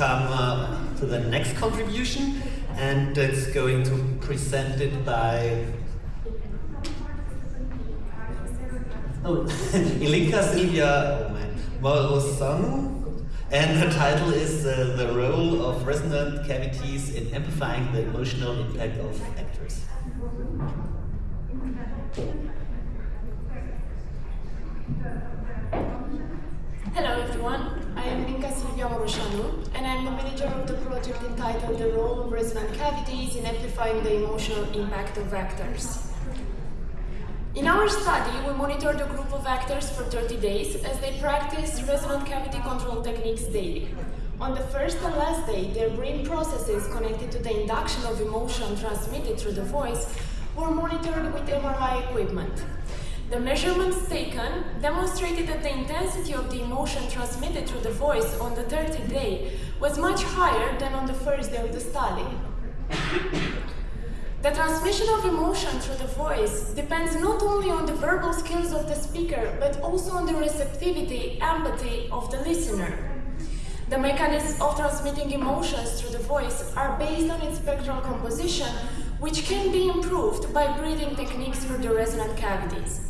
come to the next contribution, and it's going to be presented by Ilinka Silvia Morosanu, and her title is The Role of Resonant Cavities in Amplifying the Emotional Impact of Actors. Hello everyone, I am Ilinka Silvia Morosanu, and I am the manager of the project entitled The Role of Resonant Cavities in Amplifying the Emotional Impact of Actors. In our study, we monitored a group of actors for 30 days as they practiced resonant cavity control techniques daily. On the first and last day, their brain processes connected to the induction of emotion transmitted through the voice were monitored with MRI equipment. The measurements taken demonstrated that the intensity of the emotion transmitted through the voice on the 30th day was much higher than on the first day of the study. The transmission of emotion through the voice depends not only on the verbal skills of the speaker, but also on the receptivity, empathy of the listener. The mechanisms of transmitting emotions through the voice are based on its spectral composition, which can be improved by breathing techniques for the resonant cavities.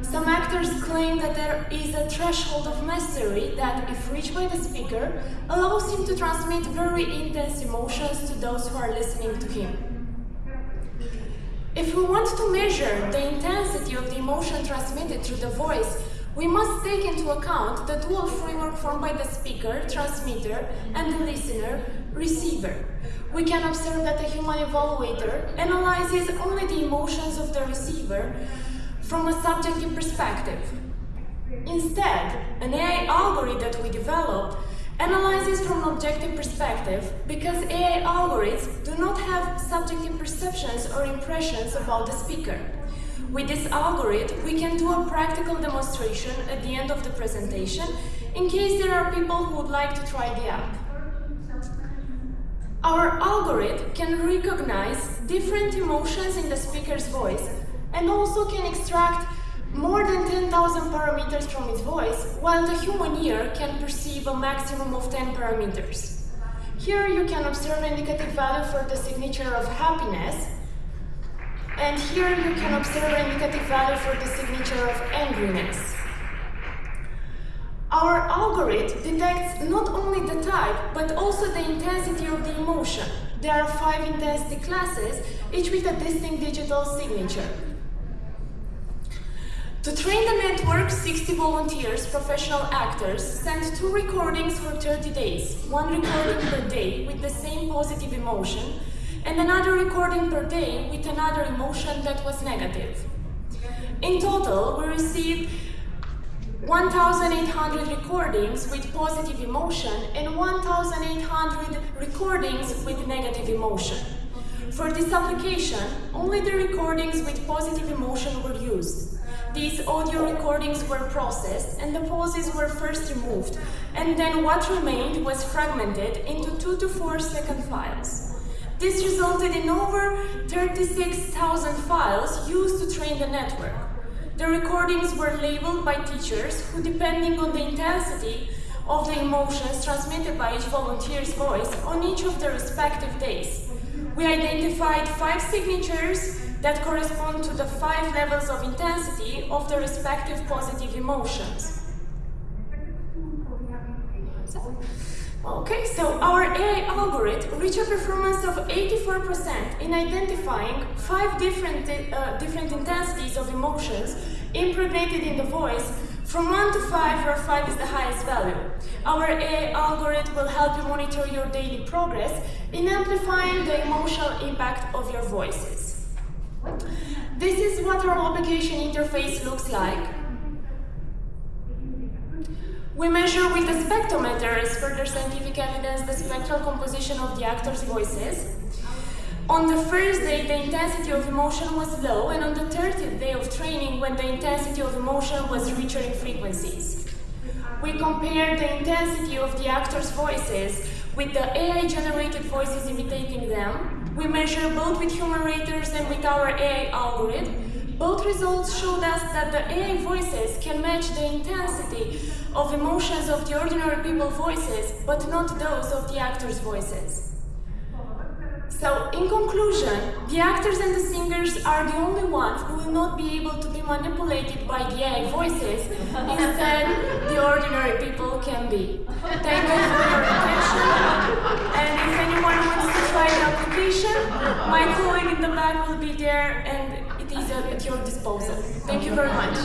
Some actors claim that there is a threshold of mastery that, if reached by the speaker, allows him to transmit very intense emotions to those who are listening to him. If we want to measure the intensity of the emotion transmitted through the voice, we must take into account the dual framework formed by the speaker, transmitter, and the listener, receiver. We can observe that a human evaluator analyzes only the emotions of the receiver from a subjective perspective. Instead, an AI algorithm that we developed analyzes from an objective perspective because AI algorithms do not have subjective perceptions or impressions about the speaker. With this algorithm, we can do a practical demonstration at the end of the presentation in case there are people who would like to try the app. Our algorithm can recognize different emotions in the speaker's voice and also can extract more than 10,000 parameters from its voice, while the human ear can perceive a maximum of 10 parameters. Here you can observe an indicative value for the signature of happiness, and here you can observe an indicative value for the signature of angriness. Our algorithm detects not only the type, but also the intensity of the emotion. There are 5 intensity classes, each with a distinct digital signature. To train the network, 60 volunteers, professional actors, sent 2 recordings for 30 days, 1 recording per day with the same positive emotion, and another recording per day with another emotion that was negative. In total, we received 1,800 recordings with positive emotion and 1,800 recordings with negative emotion. For this application, only the recordings with positive emotion were used. These audio recordings were processed and the pauses were first removed, and then what remained was fragmented into 2 to 4 second files. This resulted in over 36,000 files used to train the network. The recordings were labeled by teachers who, depending on the intensity of the emotions transmitted by each volunteer's voice on each of the respective days. We identified 5 signatures that correspond to the 5 levels of intensity of the respective positive emotions. So our AI algorithm reached a performance of 84% in identifying 5 different intensities of emotions impregnated in the voice from 1 to 5, where 5 is the highest value. Our AI algorithm will help you monitor your daily progress in amplifying the emotional impact of your voices. This is what our application interface looks like. We measure with the spectrometer as further scientific evidence the spectral composition of the actors' voices. On the first day, the intensity of emotion was low, and on the 30th day of training, when the intensity of emotion was reaching frequencies. We compared the intensity of the actors' voices with the AI-generated voices imitating them. We measure both with human raters and with our AI algorithm. Both results showed us that the AI voices can match the intensity of emotions of the ordinary people voices, but not those of the actors' voices. So, in conclusion, the actors and the singers are the only ones who will not be able to be manipulated by the AI voices. Instead, the ordinary people can be. Thank you for your attention. And if anyone wants to try the application, my colleague in the back will be there and it is at your disposal. Thank you very much.